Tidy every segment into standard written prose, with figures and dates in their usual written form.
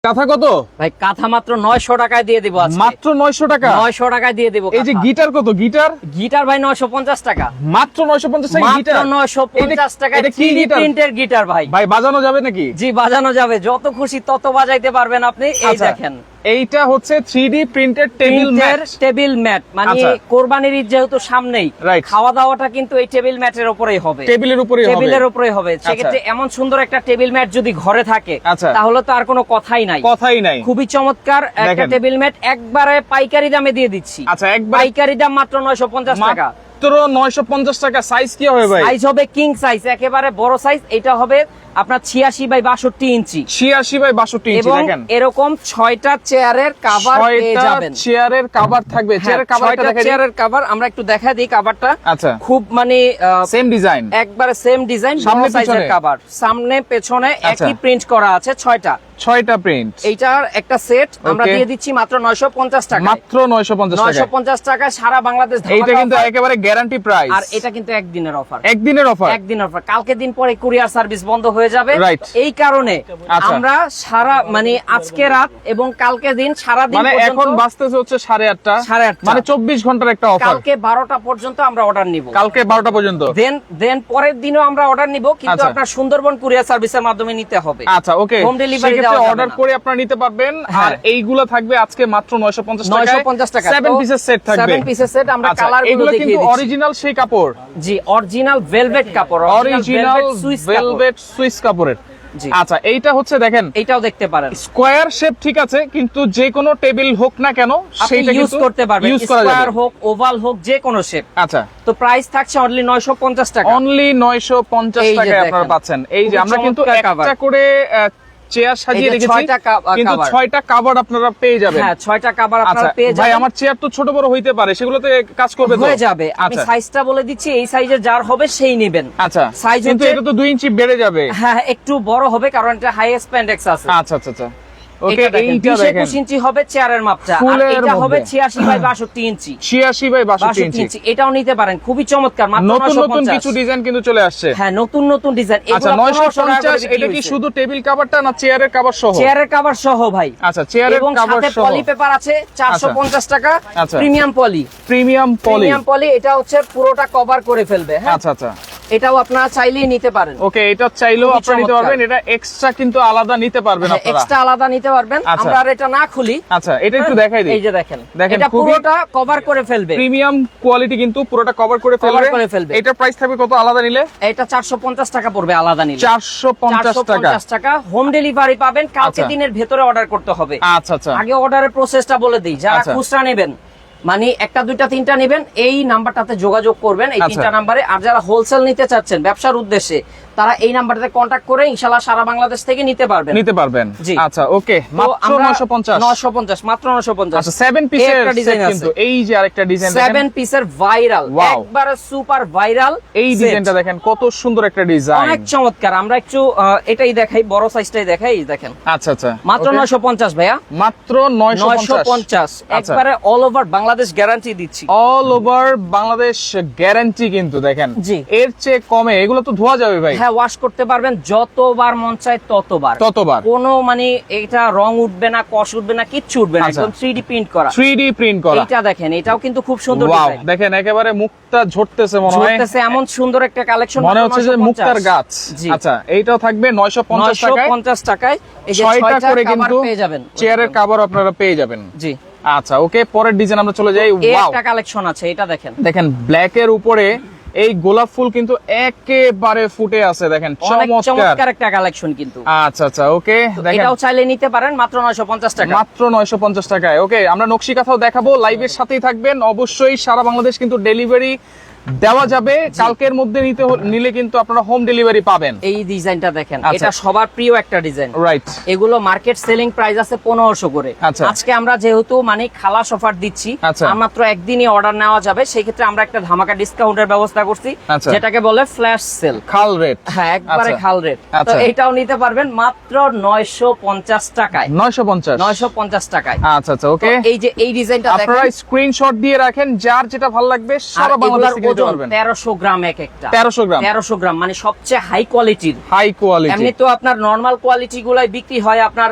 কাঁথা কত ভাই? কাঁথা মাত্র 900 টাকায় দিয়ে দিব আজকে। মাত্র 900 টাকা? 900 টাকায় দিয়ে দিব। এই যে গিটার কত? গিটার গিটার ভাই 950 টাকা। মাত্র 950 টাকা গিটার? মাত্র 950 টাকায় এটা কি 3D গিটার? প্রিন্টের গিটার ভাই। ভাই বাজানো যাবে নাকি? জি বাজানো যাবে, যত খুশি তত বাজাইতে পারবেন আপনি। এই আচ্ছা, দেখেন এইটা হচ্ছে 3D printed table mat. Table mat মানে আচ্ছা। কোরবানির ঈদ যেহেতু সামনেই, Right. খাওয়া দাওয়াটা কিন্তু এই টেবিল ম্যাটের উপরেই হবে। টেবিলের উপরেই হবে। টেবিলের উপরেই হবে। সেক্ষেত্রে এমন সুন্দর একটা টেবিল ম্যাট যদি ঘরে থাকে আচ্ছা। তাহলে তো আর কোনো কথাই নাই। কথাই নাই। খুবই চমৎকার একটা দেখেন। টেবিল ম্যাট, একবারে পাইকারি দামে দিয়ে দিচ্ছি। আচ্ছা, একবার পাইকারি দাম মাত্র 950 টাকা। মাত্র 950 টাকা। সাইজ কি হবে ভাই? সাইজ হবে কিং সাইজ, একেবারে বড় সাইজ। এটা হবে আপনার 86 বাই 62 ইঞ্চি 86 বাই 62 ইঞ্চি। এবং দেখেন এরকম 6টা চেয়ারের কভার পেয়ে 6টা যাবেন। চেয়ারের কভার থাকবে। চেয়ারের কভারটা দেখেন। চেয়ারের কভার আমরা একটু দেখা দিই কভারটা। আচ্ছা, খুব মানে সেম ডিজাইন, একবারে সেম ডিজাইন, সামনে বড় সাইজের পিছনে? কভার, সামনে পেছনে আচ্ছা। একই প্রিন্ট করা আছে 6টা। 6টা প্রিন্ট। এইটার একটা সেট আমরা Okay. দিয়ে দিচ্ছি মাত্র 950 টাকা। মাত্র 950 টাকা। 950 টাকায় সারা বাংলাদেশ ধামাকা এইটা কিন্তু offer। একেবারে গ্যারান্টি প্রাইস। আর এটা কিন্তু একদিনের অফার। একদিনের অফার। একদিন অফার, কালকে দিন পরে কুরিয়ার সার্ভিস বন্ধ হয়ে যাবে। Right. এই কারণে আচ্ছা। আমরা সারা মানে আজকে রাত এবং কালকে দিন সারা দিন মানে এখন বাজতেছে হচ্ছে 8:30, 8:30 মানে 24 ঘন্টার একটা অফার। কালকে 12টা পর্যন্ত আমরা অর্ডার নিব। কালকে 12টা পর্যন্ত। দেন পরের দিনও আমরা অর্ডার নিব, কিন্তু আচ্ছা। আপনার সুন্দরবন কুরিয়ার সার্ভিসের মাধ্যমে নিতে হবে। আচ্ছা, ওকে। হোম ডেলিভারি দেওয়া যাবে অর্ডার না। করে আপনারা নিতে পারবেন। আর হ্যাঁ। এইগুলো থাকবে আজকে মাত্র 950 টাকায়। 950 টাকা 7 পিসের সেট থাকবে। 7 পিসের সেট। আমরা আচ্ছা, কালার গুলো এগুলো দেখিয়ে কিন্তু দিচ্ছি। অরিজিনাল সেই কাপড়। জি অরিজিনাল ভেলভেট কাপড়, অরিজিনাল সুইস ভেলভেট সুইস কাপড়ের। জি আচ্ছা, এইটা হচ্ছে দেখেন এটাও দেখতে পারেন। স্কোয়ার শেপ, ঠিক আছে, কিন্তু যে কোনো টেবিল হোক না কেন আপনি সেইটা ইউজ কিন্তু করতে পারবেন, ইউজ করা স্কয়ার যাবে। হোক ওভাল হোক যে কোনো শেপ। আচ্ছা, তো প্রাইস থাকছে অনলি 950 টাকা। অনলি 950 এই যে টাকায় আপনারা দেখেন। পাচ্ছেন। এই যে খুবই আমরা কিন্তু চমৎকার একটা cover। করে চেয়ার সাজিয়ে এই যে রেখেছি, 6টা কিন্তু cover। 6টা কভার আপনারা পেয়ে যাবেন। হ্যাঁ 6টা কভার আচ্ছা আপনারা পেয়ে ভাই, যাবেন। আমার চেয়ার তো ছোট বড় হইতে পারে, সেগুলোতে কাজ করবে তো? হয়ে যাবে। আমি আচ্ছা, সাইজটা বলে দিচ্ছি, এই সাইজের যার হবে সেই নেবেন। আচ্ছা, সাইজ কিন্তু হচ্ছে এটা তো 2 ইঞ্চি বেড়ে যাবে। হ্যাঁ একটু বড় হবে কারণ এটা হাই স্প্যান্ডেক্স আছে। আচ্ছা আচ্ছা আচ্ছা, ওকে। এটা দেখেন এইটা 20 দেখেন 21 ইঞ্চি হবে চেয়ারের মাপটা, আর ফুলের এটা হবে মধ্যে। 86 বাই 62 ইঞ্চি। 86 বাই 62 62 ইঞ্চি। ইঞ্চি এটাও নিতে পারেন, খুবই চমৎকার। মাত্র নতুন নতুন 950। কিছু ডিজাইন কিন্তু চলে আসছে। হ্যাঁ নতুন নতুন ডিজাইন। আচ্ছা, 950। এটা কি শুধু টেবিল কভারটা না চেয়ারের কভার সহ? চেয়ারের কভার সহ ভাই। আচ্ছা, চেয়ারের এবং কভার সাথে সহ। পলি পেপার আছে 450 টাকা। আচ্ছা। প্রিমিয়াম পলি। প্রিমিয়াম পলি। প্রিমিয়াম পলি এটা হচ্ছে পুরোটা কভার করে ফেলবে। হ্যাঁ আচ্ছা আচ্ছা, এটাও আপনারা চাইলেই নিতে পারেন। ওকে। এটা চাইলেও খুবই আপনারা নিতে চমৎকার। পারবেন, এটা এক্সট্রা কিন্তু আলাদা নিতে পারবেন আপনারা। এক্সট্রা আলাদা নিতে পারবেন। আচ্ছা। আমরা আর এটা না খুলি। আচ্ছা, এটা একটু দেখাই দিই। এই যে দেখেন দেখেন, এটা খুবই পুরোটা কভার করে ফেলবে। প্রিমিয়াম কোয়ালিটি, কিন্তু পুরোটা কভার করে Cover করে ফেলবে। এটার প্রাইস থাকবে কত আলাদা নিলে? এটা 450 টাকা পড়বে আলাদা নিলে। 450 টাকা। 450 টাকা হোম ডেলিভারি পাবেন। কালকে আচ্ছা। দিনের ভেতরে অর্ডার করতে হবে। আচ্ছা আচ্ছা, আগে অর্ডারের প্রসেসটা বলে দিই। যারা আচ্ছা। খুচরা নেবেন মানে একটা দুইটা তিনটা নেবেন, এই নাম্বারটাতে যোগাযোগ করবেন, এই আচ্ছা। তিনটা নাম্বারে। আর যারা হোলসেল নিতে চাচ্ছেন ব্যবসার উদ্দেশ্যে, তারা এই নাম্বারটাতে কন্টাক্ট করে ইনশাআল্লাহ সারা বাংলাদেশ থেকে নিতে পারবেন। জি, আচ্ছা, ওকে। তো মাত্র আমরা 950। 950 মাত্র 950। আচ্ছা, 7 পিসের একটা ডিজাইন সেট, কিন্তু আছে। এই যে আরেকটা ডিজাইন দেখেন। 7 পিসের ভাইরাল, Wow। একবারে সুপার ভাইরাল। এই ডিজাইনটা দেখেন, কত সুন্দর একটা ডিজাইন। অনেক চমৎকার। আমরা একটু এটাই দেখাই, বড় সাইজটাই দেখাই। এই দেখেন আচ্ছা আচ্ছা, মাত্র okay। 950 ভাইয়া। মাত্র 950। 950 আচ্ছা। একবারে অল ওভার বাংলাদেশ গ্যারান্টি দিচ্ছি। অল ওভার বাংলাদেশ গ্যারান্টি কিন্তু দেখেন। জি। এর চেয়ে কমে এগুলো তো ধোয়া যাবে ভাই? হ্যাঁ ওয়াশ করতে পারবেন যতবার মন চায় ততবার। কোনো মানে এটা রং উঠবে না, কষ উঠবে না, কিচ্ছু উঠবে না। আচ্ছা। একদম 3D প্রিন্ট করা। 3D প্রিন্ট করা। এটা দেখেন, এটাও কিন্তু খুব সুন্দর ওয়াও, ডিজাইন। দেখেন একেবারে মুক্তা ঝরতেছে মনে হয়। ঝরতেছে এমন সুন্দর একটা কালেকশন। মনে হচ্ছে যে মুক্তার গাছ। জি। আচ্ছা, এইটাও থাকবে 950 টাকায়। 950 টাকায় এই যে 6টা 6টা করে কভার কিন্তু পেয়ে যাবেন। চেয়ারের কভার আপনারা পেয়ে যাবেন। জি। আচ্ছা, ওকে। পরের ডিজাইন আমরা চলে যাই। এই ওয়াও, একটা কালেকশন আছে, এটা দেখেন। দেখেন ব্ল্যাক এর উপরে এই গোলাপ ফুল কিন্তু একেবারে ফুটে আছে, দেখেন অনেক চমৎকার। চমৎকার একটা কালেকশন কিন্তু। আচ্ছা আচ্ছা, ওকে। দেখেন এটাও চাইলে নিতে পারেন মাত্র 950 টাকা। মাত্র 950 টাকায়। ওকে, আমরা নকশি কাঁথাও দেখাবো, লাইভের সাথেই থাকবেন অবশ্যই। সারা বাংলাদেশ কিন্তু ডেলিভারি দেওয়া যাবে। কালকের মধ্যে নিলে কিন্তু আপনারা হোম ডেলিভারি পাবেন। এই ডিজাইনটা দেখেন, আচ্ছা। এটা সবার প্রিয় একটা ডিজাইন। রাইট। এগুলো মার্কেট সেলিং প্রাইস আছে 1500 করে। আচ্ছা। আজকে আমরা যেহেতু মানে খালাস অফার দিচ্ছি, আচ্ছা। আর মাত্র একদিনই অর্ডার নেওয়া যাবে, সেই ক্ষেত্রে আমরা একটা ধামাকা ডিসকাউন্টের ব্যবস্থা করছি, আচ্ছা। যেটাকে বলে ফ্ল্যাশ সেল। খাল রেট। হ্যাঁ একবারে আচ্ছা। খাল রেট। তো আচ্ছা। এইটাও নিতে পারবেন মাত্র 950 টাকায়। 950। 950 টাকায়। আচ্ছা আচ্ছা, ওকে। এই যে এই ডিজাইনটা আপনারা দেখেন, স্ক্রিনশট দিয়ে রাখেন, যার যেটা ভালো লাগবে সারা বাংলাদেশ থেকে নিতে পারবেন। 1300 গ্রাম এক একটা। 1300 গ্রাম। 1300 গ্রাম মানে সবচেয়ে হাই কোয়ালিটির। High quality. এমনি তো আপনার নরমাল কোয়ালিটি গুলাই বিক্রি হয় আপনার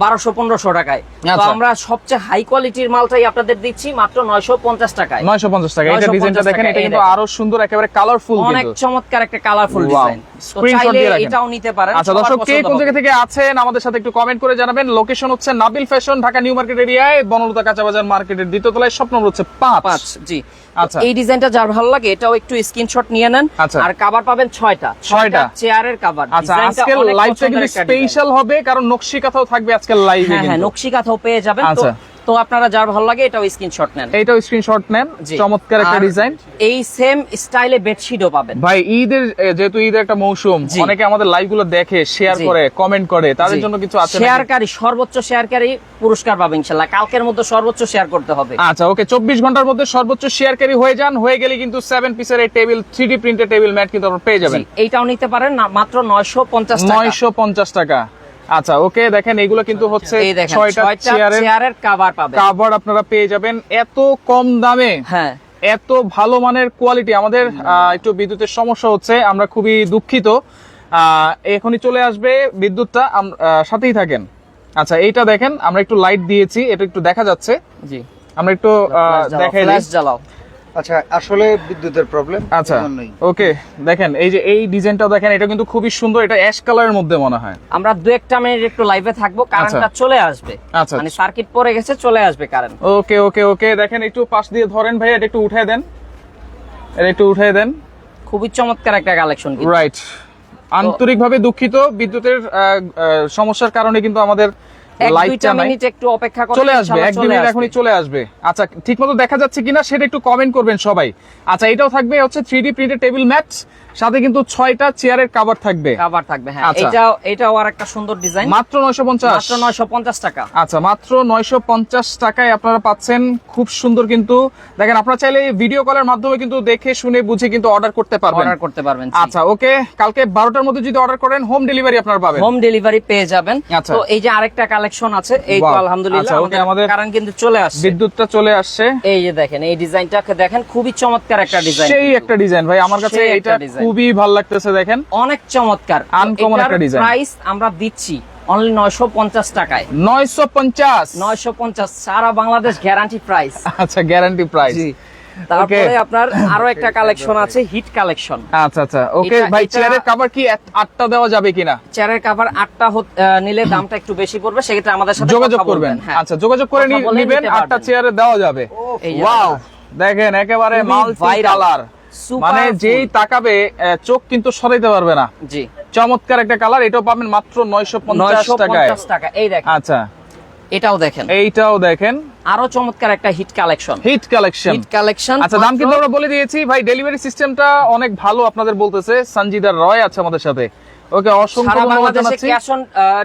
1200-1500 টাকায়। তো আচ্ছা। আমরা সবচেয়ে হাই কোয়ালিটির মালটাই আপনাদের দিচ্ছি মাত্র 950 টাকায়। 950 টাকা। এটা 950 ডিজাইনটা দেখেন, এটা টাকা, কিন্তু আরো সুন্দর, একেবারে কালারফুল অনেক কিন্তু। চমৎকার একটা কালারফুল Wow. ডিজাইন। তো Screenshot চাইলে দিয়ে রাখেন। এটাও নিতে পারেন। আচ্ছা সবার দর্শক, কে পছন্দ কোন হবে। জায়গা থেকে আছেন আমাদের সাথে একটু কমেন্ট করে জানাবেন। লোকেশন হচ্ছে Nabil fashion, Dhaka new market এরিয়ায়, বনলতা কাঁচা বাজার মার্কেটের দ্বিতীয় তলায়, শপ নম্বর হচ্ছে 5। জি। আচ্ছা। এই ডিজাইনটা যার ভালো লাগে এটাও একটু স্ক্রিনশট নিয়ে নেন। আচ্ছা। আর কভার পাবেন 6টা ছয়টা। চেয়ারের কভার। আচ্ছা, আজকের লাইভটা কিন্তু স্পেশাল হবে, কারণ নকশি কাঁথাও থাকবে আজকের লাইভে হ্যাঁ, কিন্তু। নকশি কাঁথাও পেয়ে যাবেন। আচ্ছা। তো আপনারা যার ভালো লাগে এটাও স্ক্রিনশট নেন। এইটাও স্ক্রিনশট নেন, জি। চমৎকার একটা আর ডিজাইন। এই সেম স্টাইলে বেডশিটও পাবেন। ভাই ঈদের, যেহেতু ঈদের একটা মৌসুম, জি। অনেকে আমাদের লাইভ গুলো দেখে, শেয়ার জি। করে, কমেন্ট করে, তাদের জি। জন্য কিছু আছে নাকি? শেয়ারকারী, সর্বোচ্চ শেয়ারকারী পুরস্কার পাবেন ইনশাআল্লাহ। কালকের মধ্যে সর্বোচ্চ শেয়ার করতে হবে। আচ্ছা ওকে, 24 ঘন্টার মধ্যে সর্বোচ্চ শেয়ারকারী হয়ে যান। হয়ে গেলে কিন্তু 7 পিসের এই table, 3D printed table mat কিন্তু আপনারা পেয়ে যাবেন। জি, এইটাও নিতে পারেন না, মাত্র 950 টাকা। 950 টাকা। আচ্ছা ওকে, দেখেন এগুলো কিন্তু হচ্ছে এই দেখেন 6টা 6টা চেয়ারের চেয়ারের কভার পাবেন। কাভার আপনারা পেয়ে যাবেন এত কম দামে। হ্যাঁ, এত ভালো মানের কোয়ালিটি। আমাদের একটু বিদ্যুতের সমস্যা হচ্ছে, আমরা খুবই দুঃখিত। এখনই চলে আসবে বিদ্যুৎটা, সাথেই থাকেন। আচ্ছা এইটা দেখেন, আমরা একটু লাইট দিয়েছি, এটা একটু দেখা যাচ্ছে। জি। আমরা একটু দেখাই দিই। ফ্ল্যাশ জ্বালাও। আচ্ছা, আসলে বিদ্যুতের প্রবলেম। আচ্ছা ওকে, দেখেন এই যে এই ডিজাইনটাও দেখেন, এটা কিন্তু খুবই সুন্দর। এটা অ্যাশ কালারের মধ্যে মনে হয়। আমরা 2-1 মিনিট একটু লাইভে থাকবো, কারেন্টটা চলে আসবে। আচ্ছা। মানে সার্কিট পড়ে গেছে, চলে আসবে কারেন্ট। ওকে ওকে ওকে, দেখেন একটু পাশ দিয়ে ধরেন ভাই, এটা একটু উঠায় দেন, এটা একটু উঠায় দেন। খুবই চমৎকার একটা কালেকশন। রাইট, আন্তরিকভাবে দুঃখিত, বিদ্যুতের সমস্যার কারণে কিন্তু আমাদের লাইটটা 1-2 নাই। মিনিট একটু অপেক্ষা করুন, চলে আসবে, 1-2 মিনিট এখনই চলে আসবে। আচ্ছা ঠিকমতো দেখা যাচ্ছে কিনা সেটা একটু কমেন্ট করবেন সবাই। আচ্ছা এটাও থাকবে হচ্ছে 3D প্রিন্টেড টেবিল ম্যাট, সাথে কিন্তু 6টা চেয়ারের কভার থাকবে। কভার থাকবে, হ্যাঁ। আচ্ছা। এটাও আর একটা সুন্দর ডিজাইন। মাত্র 950। মাত্র 950 টাকা। আচ্ছা মাত্র 950 টাকায় আপনারা পাচ্ছেন, খুব সুন্দর কিন্তু। দেখেন আপনারা চাইলে ভিডিও কলের মাধ্যমে কিন্তু দেখে শুনে বুঝে কিন্তু অর্ডার করতে পারবেন। অর্ডার করতে পারবেন। আচ্ছা ওকে, কালকে 12টার মধ্যে যদি অর্ডার করেন হোম ডেলিভারি আপনারা পাবেন। হোম ডেলিভারি পেয়ে যাবেন। আচ্ছা। তো এই যে আরেকটা কালেকশন আছে, এই তো Wow. আলহামদুলিল্লাহ আচ্ছা, okay, আমাদের কারেন্ট কিন্তু চলে আসছে। বিদ্যুৎটা চলে আসছে। এই যে দেখেন, এই ডিজাইনটাকে দেখেন, খুবই চমৎকার একটা ডিজাইন। সেই একটা ডিজাইন ভাই, আমার কাছে সেই একটা এটা ডিজাইন। খুবই ভালো লাগতেছে। দেখেন অনেক চমৎকার, Uncommon একটা ডিজাইন। প্রাইস আমরা দিচ্ছি অনলি 950 টাকায়। 950। 950 সারা বাংলাদেশ গ্যারান্টি প্রাইস। আচ্ছা গ্যারান্টি প্রাইস। জি। তারপরে আপনার আরো একটা কালেকশন আছে, হিট কালেকশন। আচ্ছা আচ্ছা ওকে এটা- ভাই, এটা- চেয়ারের কভার কি 8টা দেওয়া যাবে কিনা? চেয়ারের কভার 8টা নিলে দামটা একটু বেশি পড়বে, সেক্ষেত্রে আমাদের সাথে যোগাযোগ কথা করবেন। বলবেন। হ্যাঁ। আচ্ছা যোগাযোগ করে কথা বলে নিবেন, নিতে 8টা পারবেন। চেয়ারে দেওয়া যাবে। এই যে ওয়াও, দেখেন একেবারে খুবই মাল্টি viral, কালার, super মানে যেই full। তাকাবে চোখ কিন্তু সরাইতে পারবে না। জি। চমৎকার একটা কালার, এটাও পাবেন মাত্র 950 টাকায়। 950 টাকা। এই দেখেন, আচ্ছা এটাও দেখেন, এইটাও দেখেন, আরো চমৎকার একটা hit collection. Hit collection. Hit collection. আচ্ছা দাম কিন্তু আমরা বলে দিয়েছি ভাই, ডেলিভারি সিস্টেমটা অনেক ভালো আপনাদের বলতেছে। সঞ্জিদার রয় আছে আমাদের সাথে। ওকে, অসংখ্য সারা ধন্যবাদ বাংলাদেশে জানাচ্ছি। ক্যাশ অন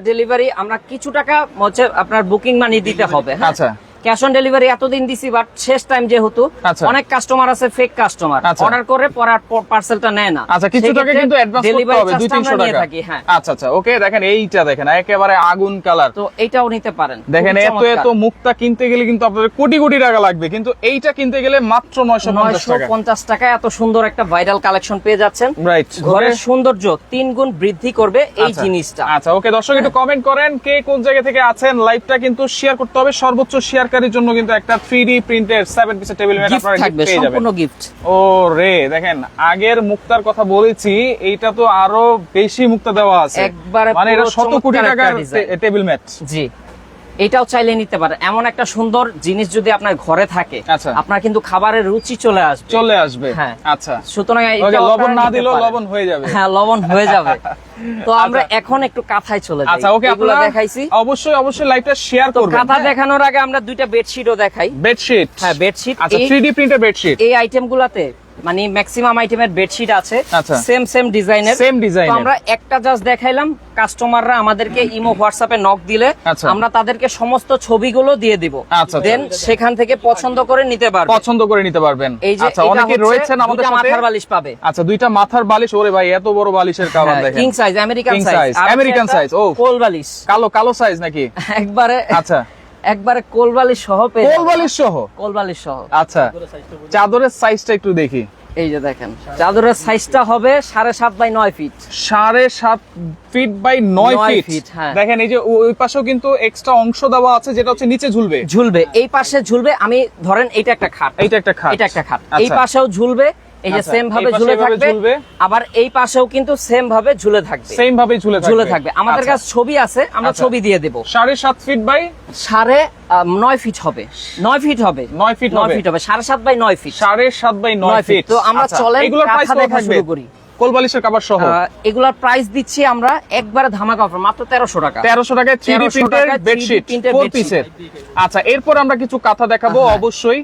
ডেলিভারি, আমরা কিছু টাকা হচ্ছে আপনার বুকিং মানি দিতে হবে। হ্যাঁ। আচ্ছা। ক্যাশ অন ডেলিভারি এতদিন দিছি, বাট শেষ টাইম যেহেতু আচ্ছা। অনেক কাস্টমার আছে ফেক কাস্টমার, আচ্ছা। অর্ডার করে পরে পার্সেলটা নেয় না। আচ্ছা কিছু টাকা কিন্তু অ্যাডভান্স করতে হবে, 200-300 টাকা। হ্যাঁ। আচ্ছা আচ্ছা ওকে, দেখেন এইটা দেখেন একেবারে আগুন কালার। তো এইটাও নিতে পারেন। দেখেন খুবই এত চমৎকার। এত মুক্তা কিনতে গেলে কিন্তু আপনাদের কোটি কোটি টাকা লাগবে, কিন্তু এইটা কিনতে গেলে মাত্র 950 টাকা। 950 টাকায় এত সুন্দর একটা ভাইরাল কালেকশন পেয়ে যাচ্ছেন। রাইট, ঘরের সৌন্দর্য 3 গুণ বৃদ্ধি করবে এই জিনিসটা। আচ্ছা ওকে, দর্শক একটু কমেন্ট করেন কে কোন জায়গা থেকে আছেন। লাইভটা কিন্তু শেয়ার করতে হবে, সর্বোচ্চ শেয়ারকারীর জন্য কিন্তু একটা 3D প্রিন্টেড 7 পিসের টেবিল ম্যাট গিফট আপনারা থাকবে, পেয়ে যাবেন। সম্পূর্ণ গিফট। ও রে, দেখেন আগের মুক্তার কথা বলেছি, এইটা তো আরো বেশি মুক্তা দেওয়া আছে, একবারে মানে এটা পুরো 100 কোটি চমৎকার টাকার একটা design। Table mat. জি, এটাও চাইলে নিতে পারেন। এমন একটা সুন্দর জিনিস যদি আপনার ঘরে থাকে, আচ্ছা। আপনার কিন্তু খাবারের রুচি চলে আসবে। চলে আসবে। হ্যাঁ। আচ্ছা সুতরাং ওকে, এটাও লবণ আপনারা না নিতে দিলেও পারেন। লবণ হয়ে যাবে। হ্যাঁ, লবণ হয়ে যাবে। তো আমরা আচ্ছা। এখন একটু কাঁথায় চলে যাই। আচ্ছা ওকে, এগুলো আপনারা দেখাইছি। অবশ্যই অবশ্যই লাইভটা শেয়ার তো করবেন। কাঁথা দেখানোর আগে আমরা দুইটা বেডশিটও দেখাই। বেডশিট। হ্যাঁ, বেডশিট। আচ্ছা 3D প্রিন্টেড বেডশিট। এই আইটেম গুলাতে মানে ম্যাক্সিমাম আইটেমের বেডশিট আছে আচ্ছা। সেম ডিজাইনের। Same design তো এর। আমরা একটা জাস্ট দেখাইলাম, কাস্টমাররা আমাদেরকে ইমো হোয়াটসঅ্যাপে নক দিলে আচ্ছা। আমরা তাদেরকে সমস্ত ছবিগুলো দিয়ে দিব। আচ্ছা, দেন সেখান থেকে পছন্দ করে নিতে পারবে। পছন্দ করে নিতে পারবেন। এই যে আচ্ছা এটা অনেকে হচ্ছে রয়েছেন আমাদের দুইটা সাথে। মাথার বালিশ পাবে। আচ্ছা দুইটা মাথার বালিশ, ওরে ভাই এত বড় বালিশের কাভার দেখেন। King size, American King size, size, American size, ও। কোল বালিশ। কালো কালো সাইজ নাকি? একবারে আচ্ছা একবারে কোল বালিশ সহ পেয়ে কোল যাবেন। বালিশ সহ। কোল বালিশ সহ। আচ্ছা চাদরের সাইজটা একটু দেখি। এই যে দেখেন চাদরের সাইজটা হবে 7.5 by 9 feet. 7.5 feet by 9 9 feet. Feet, হ্যাঁ। দেখেন এই যে ওই পাশেও কিন্তু এক্সট্রা অংশ দেওয়া আছে যেটা হচ্ছে নিচে ঝুলবে। ঝুলবে, এই পাশে ঝুলবে। আমি ধরেন এটা একটা খাট, এইটা একটা খাট, এটা একটা খাট, আচ্ছা। এই পাশেও ঝুলবে, এই যে আচ্ছা, সেম ভাবে এই পাশে ঝুলে এভাবে থাকবে, ঝুলবে। আবার এই পাশেও কিন্তু সেম ভাবে ঝুলে থাকবে, সেম ভাবে ঝুলে থাকবে। আমাদের আচ্ছা। কাছে ছবি আছে, আমরা আচ্ছা। ছবি দিয়ে দেব। 7.5 ফিট বাই 9 ফিট হবে, 9 ফিট হবে, 9 ফিট 9 হবে, ফিট হবে, 7.5 বাই 9 ফিট, 7.5 বাই 9 ফিট। তো আমরা আচ্ছা, চলেন এগুলোর প্রাইস কাঁথা কত দেখা থাকবে? শুরু করি। কোলবালিশের কভার সহ এগুলার প্রাইস দিচ্ছি আমরা একবারে ধামাকা অফার, মাত্র 1300 টাকা। 1300 টাকায় 3D 1300 প্রিন্টের টাকায় 3D বেডশিট প্রিন্টের 4 বেডশিট। পিসের। আচ্ছা, এরপর আমরা কিছু কাঁথা দেখাবো। হ্যাঁ। অবশ্যই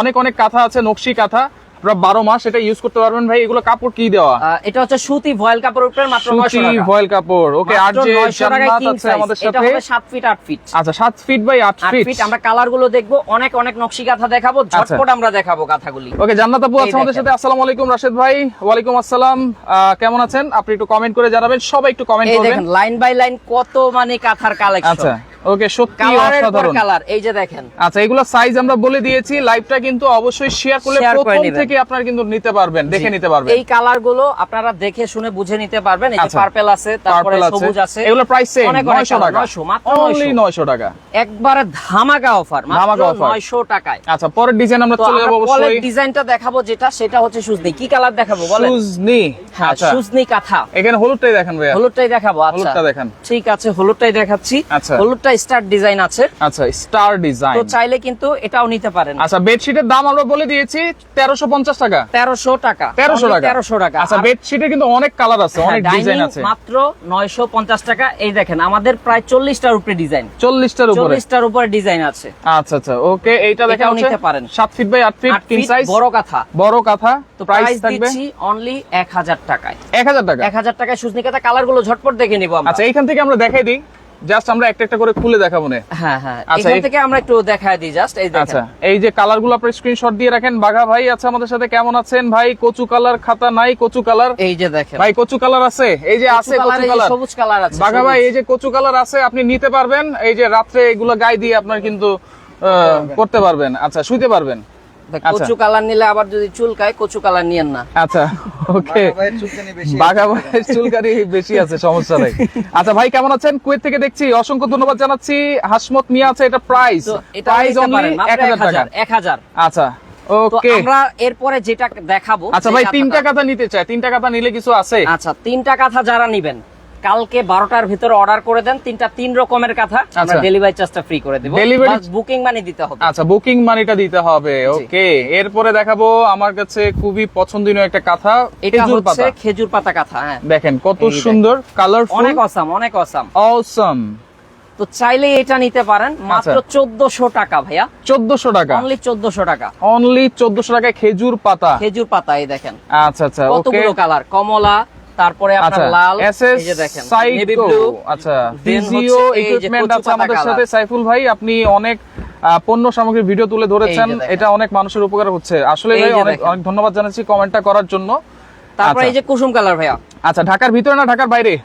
অনেক অনেক কাঁথা আছে, নকশি কাঁথা, পুরো 12 মাস এটা ইউজ করতে পারবেন ভাই। এগুলো কাপড় কি দেওয়া? এটা হচ্ছে সুতি ভয়েল কাপড়ের উপরে মাত্র 900 সুতি টাকা। ভয়েল কাপড়। ওকে, আর মাত্র যে 900 টাকায় জান্নাত king আছে size। আমাদের এটা সাথে, হবে 7 ফিট 8 ফিট। আচ্ছা 7 ফিট বাই 8 8 ফিট। ফিট। আমরা কালার গুলো দেখবো, অনেক অনেক নকশি কাঁথা দেখাবো, ঝটপট আমরা দেখাবো কাঁথাগুলি। ওকে, জান্নাত আপু আছে এই আমাদের দেখেন। সাথে। আসসালামু আলাইকুম রাশেদ ভাই। ওয়ালাইকুম আসসালাম। কেমন আছেন আপনি? একটু কমেন্ট করে জানাবেন, সবাই একটু কমেন্ট এই করবেন। দেখেন লাইন বাই লাইন কত মানে কাঁথার কালেকশন। আচ্ছা, ওকে, সত্যি কালারের পর অসাধারণ। কালার, এই যে দেখেন। আচ্ছা, এগুলো সাইজ আমরা বলে দিয়েছি। লাইভটা কিন্তু অবশ্যই শেয়ার করলে Share করে প্রথম নিবেন। থেকে আপনারা কিন্তু নিতে পারবেন, দেখে নিতে পারবেন। এই কালার গুলো আপনারা দেখে শুনে বুঝে নিতে পারবেন। এই যে আচ্ছা। পার্পল আছে, তারপরে Purple আছে। সবুজ আছে। এগুলো প্রাইস সেম অনেক অনেক 900 color, টাকা। 900, মাত্র অনলি 900 টাকা। একবারে ধামাকা অফার, মাত্র ধামাকা offer। 900 টাকায়। আচ্ছা, পরের ডিজাইন আমরা তো চলে যাব। আমরা পরের অবশ্যই ডিজাইনটা দেখাবো, যেটা সেটা হচ্ছে সুজনি। কি কালার দেখাবো বলেন? সুজনি। হ্যাঁ, আচ্ছা, সুজনি কাঁথা। এখানে হলুদটাই দেখেন ভাইয়া। হলুদটাই দেখাবো। আচ্ছা, হলুদটা দেখান। ঠিক আছে, হলুদটাই দেখাচ্ছি। আচ্ছা। হলুদটা স্টার ডিজাইন আছে, আচ্ছা, স্টার ডিজাইন। তো চাইলে কিন্তু এটাও নিতে পারেন। আচ্ছা, বেডশিটের দাম আমরা বলে দিয়েছি 1350 টাকা। 1300 টাকা। 1300 টাকা। 1300 টাকা। আচ্ছা, আর বেডশিটের কিন্তু অনেক কালার আছে, হ্যাঁ, অনেক ডিজাইন dining আছে। মাত্র 950 টাকা। এই দেখেন আমাদের প্রায় 40টার উপরে ডিজাইন, 40টার উপরে। 40টার উপরে ডিজাইন আছে। আচ্ছা আচ্ছা, ওকে, এইটা দেখা এটাও হচ্ছে নিতে পারেন। 7 feet by 8 feet 8 king feet size, বড় কাঁথা। বড় কাঁথা। তো প্রাইস প্রাইস থাকবে দিচ্ছি অনলি 1000 টাকায়। 1000 টাকা। 1000 টাকায় সুজনি কাঁথা। কালার গুলো ঝটপট দেখে নিব আমরা। আচ্ছা, এইখান থেকে আমরা দেখাই দিই, জাস্ট আমরা একটা একটা করে খুলে দেখাবো না। হ্যাঁ হ্যাঁ, আচ্ছা, এখান থেকে আমরা একটু দেখায় দিই জাস্ট। এই আচ্ছা, দেখেন এই যে কালার গুলো আপনার স্ক্রিনশট দিয়ে রাখেন। বাঘা ভাই আছে আমাদের সাথে, কেমন আছেন ভাই? কচু কালার খাতা নাই, কচু কালার এই যে দেখেন ভাই, কচু কালার আছে, এই যে আছে কচু কচু কালার, এই যে কালার। সবুজ কালার আছে। বাঘা ভাই, সবুজ। এই যে কচু কালার আছে, আপনি নিতে পারবেন। এই যে রাত্রে এগুলো গায়ে দিয়ে আপনার কিন্তু করতে পারবেন। আচ্ছা, শুইতে পারবেন। দেখ, আচ্ছা। কচু কালার নিলে আবার যদি চুলকায়, কচু কালার নিয়েন না। আচ্ছা, ওকে, ভাইয়ের চুলকানি বেশি। বাঘা ভাইয়ের চুলকানি বেশি আছে, সমস্যা নাই। আচ্ছা ভাই, কেমন আছেন? কুয়েত থেকে দেখছি, অসংখ্য ধন্যবাদ জানাচ্ছি। হাসমত মিয়া আছে, এটা প্রাইস তো এটা প্রাইস নিতে অনলি পারেন মাত্র 1000 টাকা। 1000। আচ্ছা, তো ওকে। আমরা এরপরে যেটা দেখাবো, আচ্ছা যে ভাই, কাঁথাটা- তিনটা কাঁথা নিতে চাই, তিনটা কাঁথা নিলে কিছু আছে? আচ্ছা, 3টা কাঁথা যারা নিবেন কালকে 12টার ভিতরে অর্ডার করে দেন, 3 রকমের কাঁথা আমরা আচ্ছা। ডেলিভারি চার্জটা ফ্রি করে দেব। Delivery- বুকিং মানি দিতে হবে। আচ্ছা, বুকিং মানিটা দিতে হবে। ওকে, এরপরে দেখাবো আমার কাছে খুবই পছন্দনীয় একটা কাঁথা, এটা খেজুর হচ্ছে পাতা। খেজুর পাতা কাঁথা। হ্যাঁ, দেখেন কত এই দেখেন। সুন্দর, কালারফুল, অনেক অসাম, অনেক অসাম। অসম। তো চাইলে এটা নিতে পারেন মাত্র আচ্ছা। 1400 টাকা ভাইয়া। 1400 টাকা। অনলি 1400 টাকা। অনলি 1400 টাকায় খেজুর পাতা। খেজুর পাতা, এই দেখেন আচ্ছা আচ্ছা, ওকে। কতগুলো কালার, কমলা, তারপরে আচ্ছা, আপনার লাল, এসএস এই যে দেখেন সাইকো। Navy blue. আচ্ছা, Then ফিজিও হচ্ছে এই যে ইকুইপমেন্ট কচু আছে পাতা আমাদের colour। সাথে। সাইফুল ভাই, আপনি অনেক পণ্য সামগ্রীর ভিডিও তুলে ধরেছেন, এই যে দেখেন। এটা অনেক মানুষের উপকার হচ্ছে। আসলে এই ভাই যে অনেক দেখেন। অনেক ধন্যবাদ জানাচ্ছি কমেন্টটা করার জন্য। তারপরে আচ্ছা। এই যে কুসুম কালার ভাইয়া। আচ্ছা, ঢাকার ভিতরে না ঢাকার বাইরে?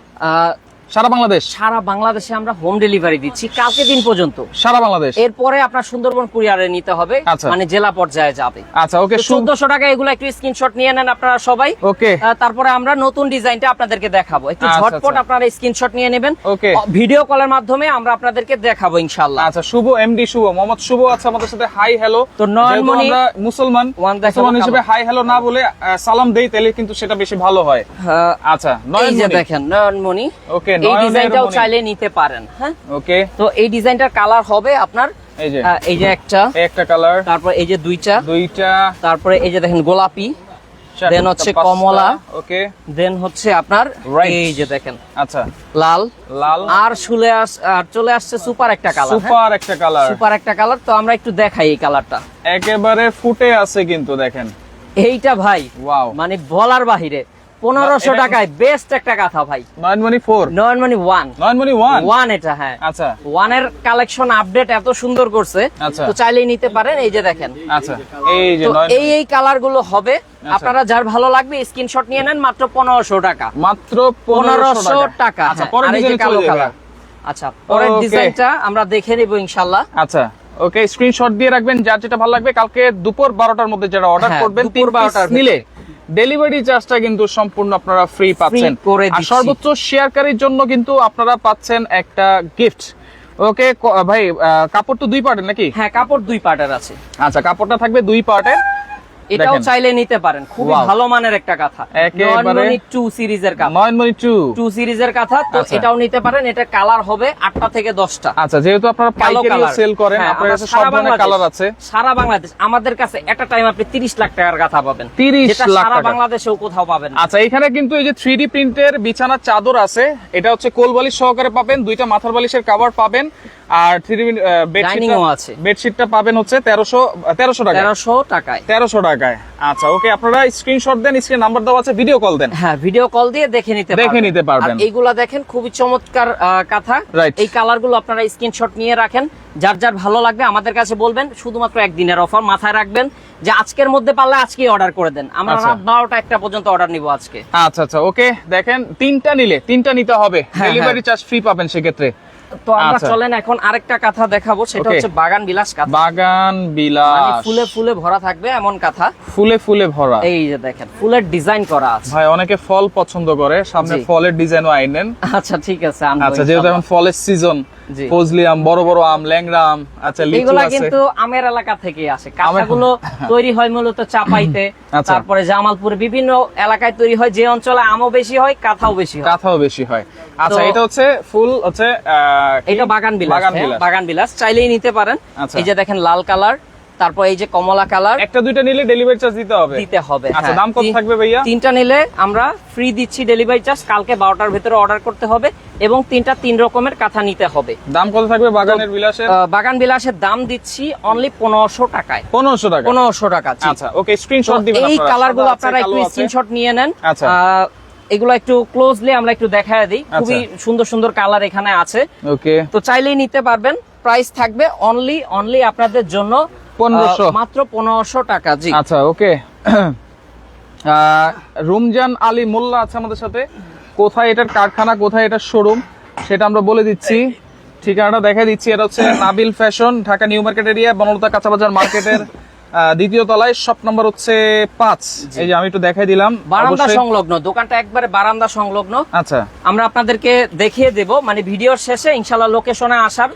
সারা বাংলাদেশ? সারা বাংলাদেশে আমরা হোম ডেলিভারি দিচ্ছি কালকে দিন পর্যন্ত। সারা বাংলাদেশ। এরপরে আপনার সুন্দরবন কুরিয়ারে নিতে হবে, আচ্ছা। মানে জেলা পর্যায়ে যাবে। আচ্ছা, ওকে, 1400 টাকা। এগুলো একটু স্ক্রিনশট নিয়ে নেন আপনারা সবাই। ওকে, তারপরে আমরা নতুন ডিজাইনটা আপনাদেরকে দেখাবো, একটু আচ্ছা, ঝটপট আচ্ছা। আপনারা স্ক্রিনশট নিয়ে নেবেন। ওকে। ভিডিও কলের মাধ্যমে আমরা আপনাদেরকে দেখাবো ইনশাআল্লাহ। আচ্ছা, শুভ এমডি শুভ মোহাম্মদ শুভ আছে আমাদের সাথে। Hi hello. তো নয়নমণি- আমরা মুসলমান, ওয়ান দেখাবো মুসলমান হিসেবে কেমন? হাই হ্যালো না বলে সালাম দেই, তাহলে কিন্তু সেটা বেশি ভালো হয়। আচ্ছা, এই যে নয়নমণি। দেখেন নয়নমণি, ওকে, এই নয়নের ডিজাইনটাও মণি। চাইলে নিতে পারেন। হ্যাঁ, ওকে, তো এই ডিজাইনটার কালার হবে আপনার এই যে এই যে একটা, একটা কালার, তারপর এই যে দুইটা, তারপরে এই যে দেখেন গোলাপি, দেন হচ্ছে কমলা, ওকে, দেন হচ্ছে আপনার Right. এই যে দেখেন আচ্ছা, লাল, লাল, আর চলে আসছে সুপার একটা কালার। সুপার একটা কালার, সুপার একটা কালার। তো আমরা একটু দেখাই এই কালারটা। একেবারে ফুটে আছে কিন্তু দেখেন। এইটা ভাই ওয়াও, মানে বলার বাহিরে 1500 এটা- টাকায় বেস্ট একটা কাঁথা ভাই। নয়নমণি 4, নয়নমণি 1 নয়নমণি 1। এটা, হ্যাঁ। আচ্ছা, 1 এর কালেকশন আপডেট এত সুন্দর করছে, আচ্ছা। তো চাইলেই নিতে পারেন। এই যে দেখেন, আচ্ছা, এই যে তো নয়নমণি, এই কালার গুলো হবে। আপনারা যার ভালো লাগবে স্ক্রিনশট নিয়ে নেন, মাত্র 1500 টাকা। মাত্র 1500 টাকা। আচ্ছা, হ্যাঁ, পরের আর এই যে ডিজাইনে কালো চলে কালার। যাবে। আচ্ছা, পরের Okay. ডিজাইনটা আমরা দেখে নিব ইনশাআল্লাহ। আচ্ছা, ওকে, স্ক্রিনশট দিয়ে রাখবেন যার যেটা ভালো লাগবে। কালকে দুপুর 12টার মধ্যে যারা অর্ডার হ্যাঁ, করবেন, দুপুর 3 পিস 12টার নিলে ডেলিভারি চার্জটা কিন্তু সম্পূর্ণ আপনারা ফ্রি পাচ্ছেন। করে আর দিচ্ছি। সর্বোচ্চ শেয়ারকারীর জন্য কিন্তু আপনারা পাচ্ছেন একটা গিফট। ওকে ভাই, কাপড় তো 2 পার্টের নাকি? হ্যাঁ, কাপড় 2 পার্টের আছে। আচ্ছা, কাপড়টা থাকবে 2 পার্টের। এটাও চাইলে নিতে পারেন, খুবই Wow. ভালো মানের একটা কাঁথা, একেবারে 2 সিরিজের কাঁথা, 9 সিরিজের কাঁথা। তো আচ্ছা। এটাও নিতে পারেন, এটা কালার হবে 8টা থেকে 10টা। আচ্ছা, যেহেতু আপনারা কালো পাইকারিও কালার। সেল করেন, হ্যাঁ, আপনার আমরা কাছে সব সারা ধরনের বাংলাদেশ- কালার আছে। সারা বাংলাদেশ আমাদের কাছে একটা টাইম আপনি 30 লাখ টাকার কাঁথা পাবেন, 30 যেটা লাখ সারা টাকা। বাংলাদেশেও কোথাও পাবেন না। আচ্ছা, এখানে কিন্তু এই যে 3D প্রিন্টের বিছানার চাদর আছে, এটা হচ্ছে কোল বালিশ সহকারে পাবেন, 2টা মাথার বালিশের কভার পাবেন, আর 3D Dining-ও আছে। বেডশিটটা পাবেন হচ্ছে 1300 টাকা। 1300 টাকায়। 1300 টাকায়। আচ্ছা, ওকে, আপনারা স্ক্রিনশট দেন, স্ক্রিন নাম্বার দেওয়া আছে, ভিডিও কল দেন। হ্যাঁ, ভিডিও কল দিয়ে দেখে নিতে পারবেন। আর এইগুলা দেখেন খুবই চমৎকার কাঁথা। Right. এই কালারগুলো আপনারা স্ক্রিনশট নিয়ে রাখেন, যার যার ভালো লাগবে আমাদের কাছে বলবেন। শুধুমাত্র একদিনের অফার, মাথায় রাখবেন যে আজকের মধ্যে পারলে আজকেই অর্ডার করে দেন। আমরা আচ্ছা। রাত 12টা 1টা পর্যন্ত অর্ডার নিব আজকে। আচ্ছা আচ্ছা, ওকে, দেখেন 3টা নিলে 3টা নিতে হবে, হ্যাঁ, ডেলিভারি চার্জ ফ্রি পাবেন সেক্ষেত্রে। তো আমরা আচ্ছা। চলেন এখন আরেকটা কাঁথা দেখাবো, সেটা Okay. হচ্ছে বাগান বিলাস কাঁথা। বাগান মানে বিলাস, ফুলে ফুলে ভরা থাকবে এমন কাঁথা। ফুলে ফুলে ভরা। এই যে দেখেন ফুলের ডিজাইন করা আছে। ভাই, অনেকে ফল পছন্দ করে, সামনে জি। ফলের ডিজাইনও আইনেন। আচ্ছা, ঠিক আছে, আনবো আচ্ছা, যেহেতু ইনশাআল্লাহ। এখন ফলের সিজন, জি। ফজলি আম, বড় বড় আম, ল্যাংড়া আম, আচ্ছা, লিচু এগুলা আছে। কিন্তু আমের এলাকা থেকে আসে। কাঁথাগুলো তৈরি হয় মূলত চাপাইতে, আচ্ছা। তারপরে জামালপুরে, বিভিন্ন এলাকায় তৈরি হয়। যে অঞ্চলে আমও বেশি হয়, কাঁথাও বেশি হয়। কাঁথাও বেশি হয়। আচ্ছা, তো- এটা হচ্ছে ফুল হচ্ছে কি? এটা বাগান বিলাস। বাগান হ্যাঁ, বিলাস। বাগান বিলাস চাইলেই নিতে পারেন। আচ্ছা। এই যে দেখেন লাল কালার, তারপর এই যে কমলা কালার একটা 2টা নিলে ডেলিভারি চার্জ দিতে হবে। দিতে হবে। আচ্ছা, হ্যাঁ। দাম কত থাকবে ভাইয়া? 3টা নিলে আমরা ফ্রি দিচ্ছি ডেলিভারি চার্জ। কালকে 12টার ভিতরে অর্ডার করতে হবে এবং 3টা 3 রকমের কাঁথা নিতে হবে। দাম কত থাকবে বাগানের বিলাসের? বাগান বিলাসের দাম দিচ্ছি অনলি 1500 টাকায়। 1500 টাকা। 1500 টাকা। জি। আচ্ছা, ওকে, স্ক্রিনশট তো দিবেন এই আপনারা। কালারগুলো সাদা আছে, আপনারা একটু কালো আছে। স্ক্রিনশট নিয়ে নেন। আচ্ছা। এগুলো একটু ক্লোজলি আমরা একটু দেখায় দিই। খুবই সুন্দর সুন্দর কালার এখানে আছে, ওকে, তো চাইলেই নিতে পারবেন। প্রাইস থাকবে অনলি আপনাদের জন্য 1500 মাত্র 1500 টাকা। জি। আচ্ছা, ওকে। রমজান আলী মোল্লা আছে আমাদের সাথে। কোথায় এটার কারখানা, কোথায় এটার শোরুম, সেটা আমরা বলে দিচ্ছি। ঠিকানাটা দেখা দিচ্ছি। এটা হচ্ছে Nabil fashion, Dhaka new market area, Bonolota কাঁচাবাজার মার্কেটের 2য় তলায়, শপ নাম্বার হচ্ছে 5। এই যে আমি একটু দেখাই দিলাম। বারান্দা অবশ্যই- সংলগ্ন দোকানটা, একবারে বারান্দা সংলগ্ন। আচ্ছা, আমরা আপনাদেরকে দেখিয়ে দেব, মানে ভিডিওর শেষে ইনশাআল্লাহ লোকেশনে আসার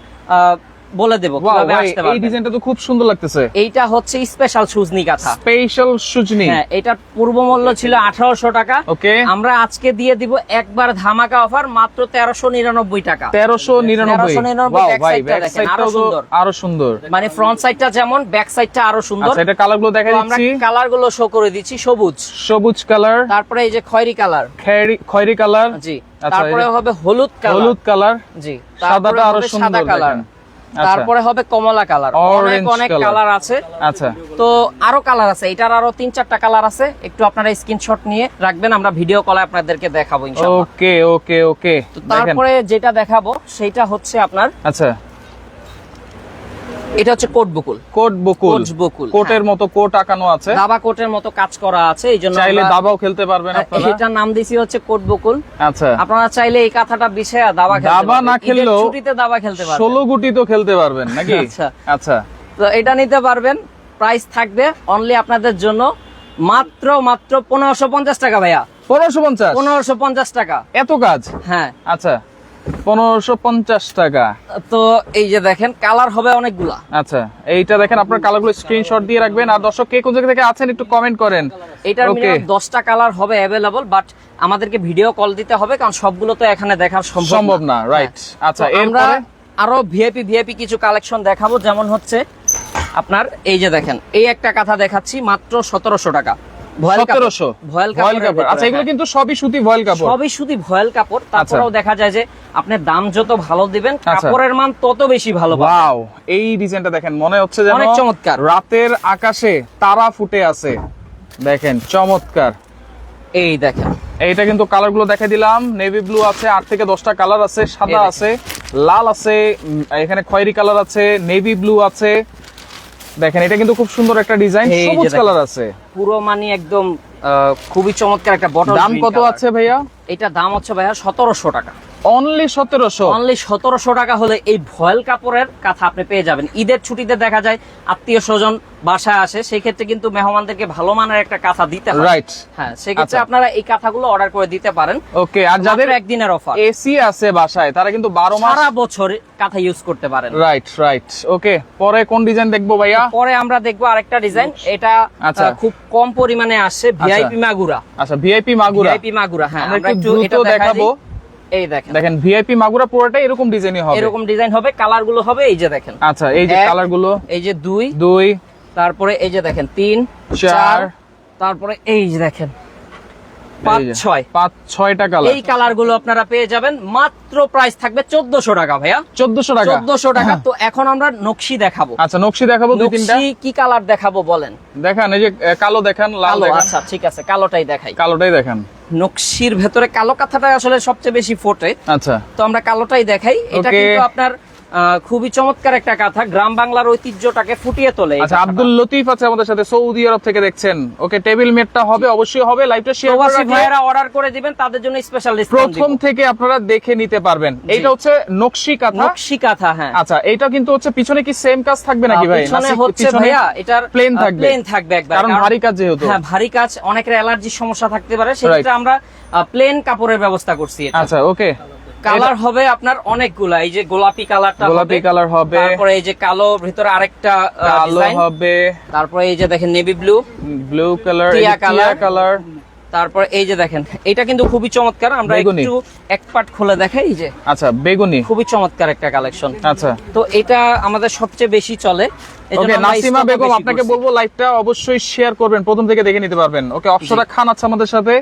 বলে দেব Wow, কিভাবে ভাই, আসতে এই পারবেন। ডিজাইনটা তো খুব সুন্দর লাগতেছে। এইটা হচ্ছে স্পেশাল সুজনি কাঁথা। স্পেশাল সুজনি। হ্যাঁ, এটার পূর্ব মূল্য ছিল 1800 টাকা। ওকে, আমরা আজকে দিয়ে দিব একবার ধামাকা অফার মাত্র 1399 টাকা। 1399। 1399 Wow, ব্যাক ভাই, সাইডটা ব্যাক দেখেন, সাইডটাও আরো তো সুন্দর। আরো সুন্দর। মানে ফ্রন্ট সাইডটা যেমন, ব্যাক সাইডটা আরো সুন্দর। আচ্ছা, এটা কালারগুলো দেখা তো আমরা দিচ্ছি। কালার গুলো শো করে দিচ্ছি। সবুজ, সবুজ কালার, তারপরে এই যে খয়েরি কালার। খয়েরি কালার, জি। আচ্ছা, তারপরে এই যে হবে হলুদ কালার। হলুদ কালার, জি। সাদাটা তারপরে আরো হবে সুন্দর সাদা কালার। দেখেন। আচ্ছা, তারপরে হবে কমলা কালার। অনেক Orange অনেক color। কালার আছে। আচ্ছা, তো আরো কালার আছে, এটার আরো 3-4টা কালার আছে। একটু আপনারা স্ক্রিনশট নিয়ে রাখবেন, আমরা ভিডিও কলে আপনাদেরকে দেখাবো ইনশাআল্লাহ। ওকে ওকে ওকে, তো তারপরে যেটা দেখাবো সেটা হচ্ছে আপনার, আচ্ছা, এটা হচ্ছে কোট বকুল। কোট বকুল, কোট বকুল, কোটের মতো কোট আঁকানো আছে। দাবা কোটের মতো কাজ করা আছে, এই জন্য চাইলে আমরা দাবাও খেলতে পারবেন আপনারা। এটার নাম দিছি হচ্ছে কোট বকুল। আচ্ছা, আপনারা চাইলে এই কাঁথাটা বিছায়া দাবা খেলতে দাবা পারবেন। না ঈদের খেললেও ছুটিতে দাবা খেলতে পারবেন। 16 গুটি তো খেলতে পারবেন নাকি? আচ্ছা। আচ্ছা, তো এটা নিতে পারবেন। প্রাইস থাকবে অনলি আপনাদের জন্য মাত্র 1550 টাকা ভাইয়া। 1550। 1550 টাকা। এত কাজ? হ্যাঁ। আচ্ছা, 1550 টাকা। তো এই যে দেখেন কালার হবে অনেকগুলা। আচ্ছা, এইটা দেখেন, আপনার কালারগুলো স্ক্রিনশট দিয়ে রাখবেন। আর দর্শক কে কোন জায়গা থেকে আছেন একটু কমেন্ট করেন। এটার Okay. মিনিমাম 10টা কালার হবে অ্যাভেলেবল, বাট আমাদেরকে ভিডিও কল দিতে হবে, কারণ সবগুলো তো এখানে দেখা সম্ভব না, রাইট। আচ্ছা, তো আমরা এরপরে আরো ভিআইপি কিছু কালেকশন দেখাবো, যেমন হচ্ছে আপনার এই যে দেখেন, এই একটা কাঁথা দেখাচ্ছি মাত্র 1700 টাকা। ভয়েল কাপড়। 1700 ভয়েল ভয়েল কাপড়ের কাপড়। ভিতরে, আচ্ছা, এগুলো হ্যাঁ। কিন্তু সবই সুতি ভয়েল কাপড়। সবই শুধু ভয়েল কাপড়। তারপরেও দেখা যায় যে আপনি দাম যত ভালো দিবেন, কাপড়ের মান তত বেশি ভালো পাবেন। ওয়াও, এই ডিজাইনটা দেখেন, মনে হচ্ছে যেন অনেক চমৎকার। রাতের আকাশে তারা ফুটে আছে। দেখেন, চমৎকার। এই দেখেন, এইটা কিন্তু কালারগুলো দেখে দিলাম। নেভি ব্লু আছে, 8 থেকে 10টা কালার আছে, সাদা এই আছে, লাল আছে, এখানে খয়েরি কালার আছে, নেভি ব্লু আছে। দেখেন, এটা কিন্তু খুব সুন্দর একটা ডিজাইন। এই যে সবুজ দেখেন। কালার আছে। পুরো মানে একদম খুবই চমৎকার একটা বটল। দাম কত আছে ভাইয়া? এটা দাম হচ্ছে ভাইয়া 1700 টাকা। অনলি 1700। অনলি 1700 টাকা হলে এই ভয়েল কাপড়ের কাঁথা আপনি পেয়ে যাবেন। ঈদের ছুটিতে দেখা যায় আত্মীয় স্বজন বাসায় আসে, সেই ক্ষেত্রে কিন্তু মেহমানদেরকে ভালো মানের একটা কাঁথা দিতে হয়। রাইট। হ্যাঁ, সেক্ষেত্রে আচ্ছা। আপনারা এই কাঁথাগুলো অর্ডার করে দিতে পারেন। ওকে, আর যাদের একদিনের অফার, এসি আছে বাসায় তারা কিন্তু 12 মাস সারা বছর কাঁথা ইউজ করতে পারেন। Right right. ওকে, পরে কোন ডিজাইন দেখবো ভাইয়া? পরে আমরা দেখবো আরেকটা ডিজাইন, এটা আচ্ছা। খুব কম পরিমাণে আসছে, ভিআইপি মাগুরা। আচ্ছা, ভিআইপি মাগুরা। ভিআইপি মাগুরা, হ্যাঁ আমরা আমরা একটু একটু এটা দ্রুত দেখাবো। দেখাবো। এই দেখেন, দেখেন ভিআইপি মাগুরা পুরোটা এরকম ডিজাইনই হবে। এরকম ডিজাইন হবে, কালার গুলো হবে এই যে দেখেন। আচ্ছা, এই যে এক, কালার গুলো, এই যে 2, 2 তারপরে এই যে দেখেন 3, 4, 4, তারপরে এই যে দেখেন 5, 6। 5-6টা কালার। এই কালার গুলো আপনারা পেয়ে যাবেন। মাত্র প্রাইস থাকবে 1400 টাকা ভাইয়া। 1400 টাকা। 1400 টাকা। তো এখন আমরা নকশি দেখাবো। আচ্ছা, নকশি দেখাবো দুই তিনটা। নকশি কি কালার দেখাবো বলেন? দেখান, এই যে কালো দেখান, লাল কালো, দেখান। আচ্ছা ঠিক আছে, কালোটাই দেখাই। কালোটাই দেখান। নকশির ভেতরে কালো কাঁথাটা আসলে সবচেয়ে বেশি ফোটে, আচ্ছা, তো আমরা কালোটাই দেখাই। এটা Okay. কিন্তু আপনার খুবই চমৎকার একটা কাঁথা, গ্রাম বাংলার ঐতিহ্যটাকে ফুটিয়ে তোলে এই আচ্ছা। কাঁথাটা। আব্দুল লতিফ আছে আমাদের সাথে, সৌদি আরব থেকে দেখছেন। ওকে, টেবিল মেটটা হবে, অবশ্যই হবে। লাইভটা শেয়ার করে প্রবাসী রাখলে ভাইয়েরা অর্ডার করে দিবেন, তাদের জন্য স্পেশাল ডিসকাউন্ট প্রথম থেকে আপনারা দেখে নিতে পারবেন। এইটা হচ্ছে নকশি কাঁথা। নকশি কাঁথা, হ্যাঁ। আচ্ছা, এটা কিন্তু হচ্ছে পিছনে কি সেম কাজ থাকবে নাকি ভাই? পিছনে নাকি হচ্ছে পিছনে ভাইয়া এটার প্লেন থাকবে? প্লেন থাকবে একবার, কারণ ভারী কাজ যেহেতু। হ্যাঁ ভারী কাজ, অনেকের অ্যালার্জির সমস্যা থাকতে পারে, সেক্ষেত্রে আমরা প্লেন কাপড়ের ব্যবস্থা করছি এটা। আচ্ছা, ওকে। কালার হবে আপনার অনেকগুলা, এই যে গোলাপি কালারটা গোলাপি কালার হবে, তারপরে এই যে কালো ভিতরে আরেকটা কালো ডিজাইন হবে, তারপরে এই যে দেখেন নেভি ব্লু, ব্লু কালার, টিয়া টিয়া কালার। কালার। তারপরে এই যে দেখেন, এটা কিন্তু খুবই চমৎকার। আমরা বেগুনি। একটু এক পার্ট খুলে দেখাই, এই যে আচ্ছা, বেগুনি। খুবই চমৎকার একটা কালেকশন। আচ্ছা, তো এটা আমাদের সবচেয়ে বেশি চলে। এজন্য ওকে। আমরা নাসিমা স্টকটা বেগম, বেশি আপনাকে করছি। বলবো লাইভটা অবশ্যই শেয়ার করবেন, প্রথম থেকে দেখে নিতে পারবেন। ওকে, অপসরা খান আছে আমাদের সাথে।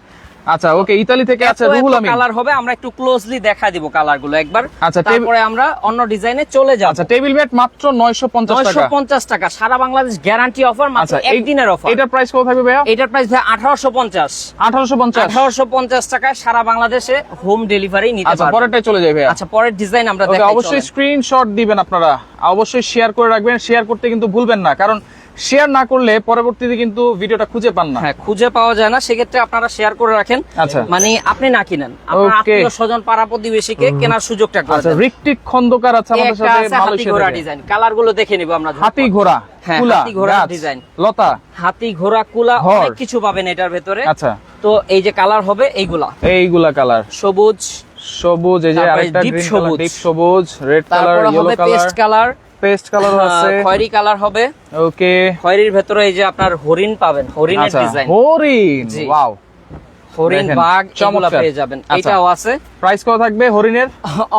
আচ্ছা, ওকে। ইতালি থেকে আছে রুহুল আমিন। কালার হবে, আমরা একটু ক্লোজলি দেখা দিব কালার গুলো একবার। আচ্ছা, তারপরে আমরা অন্য ডিজাইনে চলে যাব। আচ্ছা, টেবিল ম্যাট মাত্র 950 টাকা। 950 টাকা, সারা বাংলাদেশ গ্যারান্টি অফার, মাত্র আচ্ছা, একদিনের অফার। এটার প্রাইস কত থাকবে ভাইয়া? এটার প্রাইস ভাই 1850। 1850। 1850 টাকায় সারা বাংলাদেশে হোম ডেলিভারি নিতে আচ্ছা, পারবেন। পরেরটাই চলে যাবে ভাইয়া। আচ্ছা, পরের ডিজাইন আমরা ওকে, দেখাই। অবশ্যই চলেন। স্ক্রিনশট দিবেন আপনারা, অবশ্যই শেয়ার করে রাখবেন। শেয়ার করতে কিন্তু ভুলবেন না, কারণ শেয়ার না করলে পরবর্তীতে কিন্তু ভিডিওটা খুঁজে পান না। হ্যাঁ, খুঁজে পাওয়া যায় না, সেক্ষেত্রে আপনারা শেয়ার করে রাখেন। আচ্ছা। মানে আপনি না কিনেন, আপনার Okay. আত্মীয় স্বজন পাড়া প্রতিবেশীকে কেনার সুযোগটা করে আচ্ছা, দেন। ঋত্বিক খন্দকার আছে আমাদের একটা সাথে, আছে হাতি মালয়েশিয়া ঘোড়া থেকে। ডিজাইন, কালার গুলো দেখে নিব আমরা। হাতি ঘোড়া, হ্যাঁ, কুলা, হাতি ঘোড়ার গাছ, ডিজাইন। লতা। হাতি ঘোড়া কুলা, ঘর। অনেক কিছু পাবেন এটার ভেতরে। আচ্ছা, তো এই যে কালার হবে এইগুলা, এইগুলা কালার, সবুজ, সবুজ, এই যে তারপরে আরেকটা deep গ্রিন সবুজ। কালার, ডিপ সবুজ, রেড কালার, তারপরে ইয়েলো হবে colour, paste colour, paste colour আছে। খয়েরি কালার হবে। ওকে, খয়েরির ভেতরে এই যে আপনার হরিণ পাবেন, হরিণের আচ্ছা, ডিজাইন, হরিণ। জি। ওয়াও, হরিণ, দেখেন, বাঘ, এগুলা চমৎকার। পেয়ে যাবেন। আচ্ছা। এটাও আছে। প্রাইস কত থাকবে হরিণের?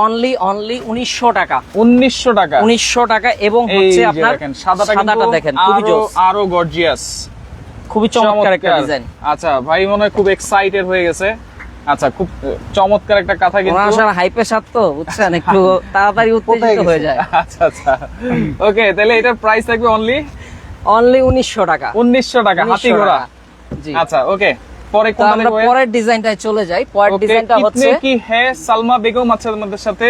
অনলি 1900 টাকা। 1900 টাকা। 1900 টাকা। এবং এই হচ্ছে যে আপনার দেখেন, সাদাটা সাদাটা দেখেন, খুবই জোস, আরো গর্জিয়াস, খুবই চমৎকার একটা ডিজাইন। আচ্ছা, ভাই মনে হয় খুব এক্সাইটেড হয়ে গেছে। আচ্ছা, খুব চমৎকার একটা কথা কিন্তু। ওনার হাইপে সাত তো বুঝছেন, একটু তাড়াতাড়ি উত্তেজিত হয়ে যায়। আচ্ছা আচ্ছা, ওকে। তাহলে এটার প্রাইস থাকবে অনলি 1900 টাকা। 1900 টাকা, হাতি 1900 ঘোড়া। টাকা। জি। আচ্ছা, ওকে। পরে তো কোনটা আমরা দেখবো? পরের ডিজাইনটায় চলে যাই। পরের ওকে, ডিজাইনটা হচ্ছে কিতনে কি হ্যাঁ, সালমা বেগম আছে আমাদের সাথে।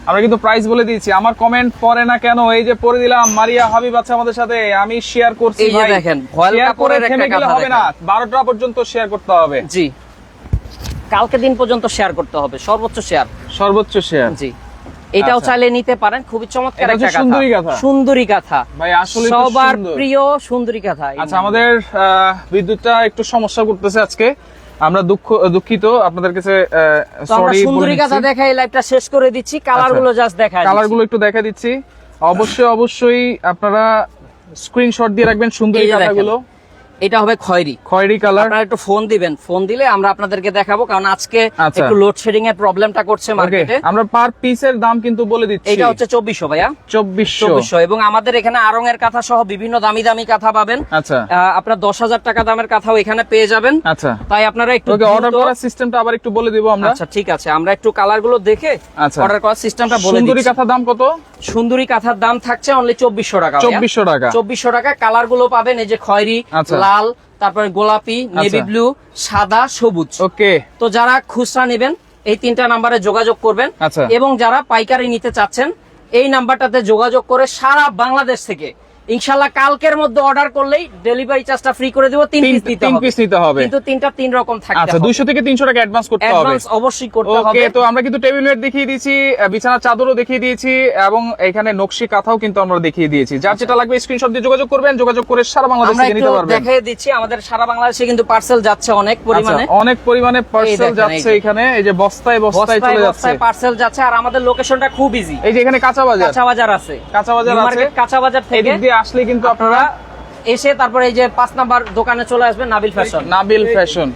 আমরা কিন্তু প্রাইস বলে দিয়েছি। আমার কমেন্ট পড়ে না কেন? এই যে পড়ে দিলাম। মারিয়া হাবিব আছে আমাদের সাথে, আমি শেয়ার করছি এই যে ভাই। দেখেন, ভয়েল শেয়ার করে কাপড়ের একটা থেমে গেলে কাঁথা হবে না, 12টা পর্যন্ত শেয়ার করতে হবে। জি, কালকে দিন পর্যন্ত শেয়ার করতে হবে, সর্বোচ্চ শেয়ার। সর্বোচ্চ শেয়ার। জি, এটাও আচ্ছা। চাইলে নিতে পারেন, খুবই চমৎকার এটা একটা হচ্ছে কাঁথা। সুন্দরী কাঁথা। সুন্দরী কাঁথা ভাই আসলে সবার প্রিয় সুন্দরী কাঁথা। আচ্ছা, আমাদের বিদ্যুৎটা একটু সমস্যা করতেছে আজকে, আমরা দুঃখিত আপনাদের কাছে। তো আমরা সরি, সুন্দরী কাঁথা দেখাই লাইভটা শেষ করে দিচ্ছি। কালার গুলো জাস্ট দেখাই, কালার গুলো একটু দেখা দিচ্ছি। অবশ্যই অবশ্যই আপনারা স্ক্রিনশট দিয়ে রাখবেন সুন্দরী এই যে দেখেন। কাঁথাগুলো। এটা হবে খয়েরি খয়েরি কালার। আপনারা একটু ফোন দিবেন, ফোন দিলে আমরা আপনাদেরকে দেখাবো, কারণ আজকে আচ্ছা। একটু লোডশেডিং এর প্রবলেমটা করছে ওকে, মার্কেটে। আমরা পার পিসের দাম কিন্তু বলে দিচ্ছি। এটা হচ্ছে 2400 ভাইয়া, 2400। 2400। এবং আমাদের এখানে আড়ং এর কাঁথা সহ বিভিন্ন দামি দামি কাঁথা পাবেন। আচ্ছা আপনার 10,000 টাকা দামের কাঁথাও এখানে পেয়ে যাবেন। আচ্ছা, তাই আপনারা একটু ওকে। অর্ডার দ্রুত- করার সিস্টেমটা আবার একটু বলে দিব আমরা। আচ্ছা ঠিক আছে, আমরা একটু কালার গুলো দেখে আচ্ছা। অর্ডার করার সিস্টেমটা বলে সুন্দরী দিচ্ছি। কাঁথার দাম কত? সুন্দরী কাঁথার দাম থাকছে অনলি 2400 টাকা। 2400 টাকা। 2400 টাকা। কালার গুলো পাবেন এই যে খয়েরি, আচ্ছা। লাল, তারপরে গোলাপি, নেভি ব্লু, সাদা, সবুজ। ওকে, তো যারা খুচরা নেবেন এই 3টা নাম্বারে যোগাযোগ করবেন। আচ্ছা। এবং যারা পাইকারি নিতে চাচ্ছেন এই নাম্বারটাতে যোগাযোগ করে সারা বাংলাদেশ থেকে ইনশাআল্লাহ কালকের মধ্যে অর্ডার করলেই ডেলিভারি চার্জটা ফ্রি করে দেব। 3 পিস নিতে 3 হবে, পিস নিতে হবে, কিন্তু 3টা 3 রকম থাকতে আচ্ছা হবে। 200 থেকে 300 টাকা অ্যাডভান্স করতে হবে। অ্যাডভান্স অবশ্যই করতে হবে। ওকে, তো আমরা কিন্তু টেবিল ম্যাট দেখিয়ে দিয়েছি, বিছানার চাদরও দেখিয়ে দিয়েছি, এবং এখানে নকশি কাঁথাও কিন্তু আমরা দেখিয়ে দিয়েছি। যার যেটা লাগবে স্ক্রিনশট দিয়ে যোগাযোগ করবেন, যোগাযোগ করে সারা বাংলাদেশ আমরা থেকে একটু নিতে পারবেন। দেখিয়ে দিচ্ছি, আমাদের সারা বাংলাদেশে কিন্তু পার্সেল যাচ্ছে অনেক পরিমাণে। আচ্ছা, অনেক পরিমাণে পার্সেল দেখেন, যাচ্ছে এই যে। এখানে, এই যে বস্তায় বস্তায় চলে যাচ্ছে। পার্সেল যাচ্ছে, আর আমাদের লোকেশনটা খুব ইজি। এই যে এখানে কাঁচা বাজার, কাঁচা বাজার আছে, কাঁচা বাজার নিউ আছে, মার্কেট কাঁচা বাজার থেকে এদিক দিয়ে আসলে কিন্তু আপনারা এসে তারপরে এই যে 5 নাম্বার দোকানে চলে আসবেন, নাবিল ফ্যাশন। নাবিল ফ্যাশন।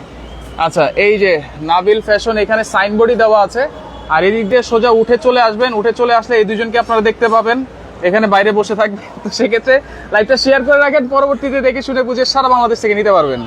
আচ্ছা, এই যে নাবিল ফ্যাশন, এখানে সাইনবোর্ডই দেওয়া আছে। আর এদিক দিয়ে সোজা উঠে চলে আসবেন, উঠে চলে আসলে এই দুজনকে আপনারা দেখতে পাবেন এখানে বাইরে বসে থাকবে। তো সেক্ষেত্রে লাইভটা শেয়ার করে রাখেন, পরবর্তীতে দেখে শুনে বুঝে সারা বাংলাদেশ থেকে নিতে পারবেন।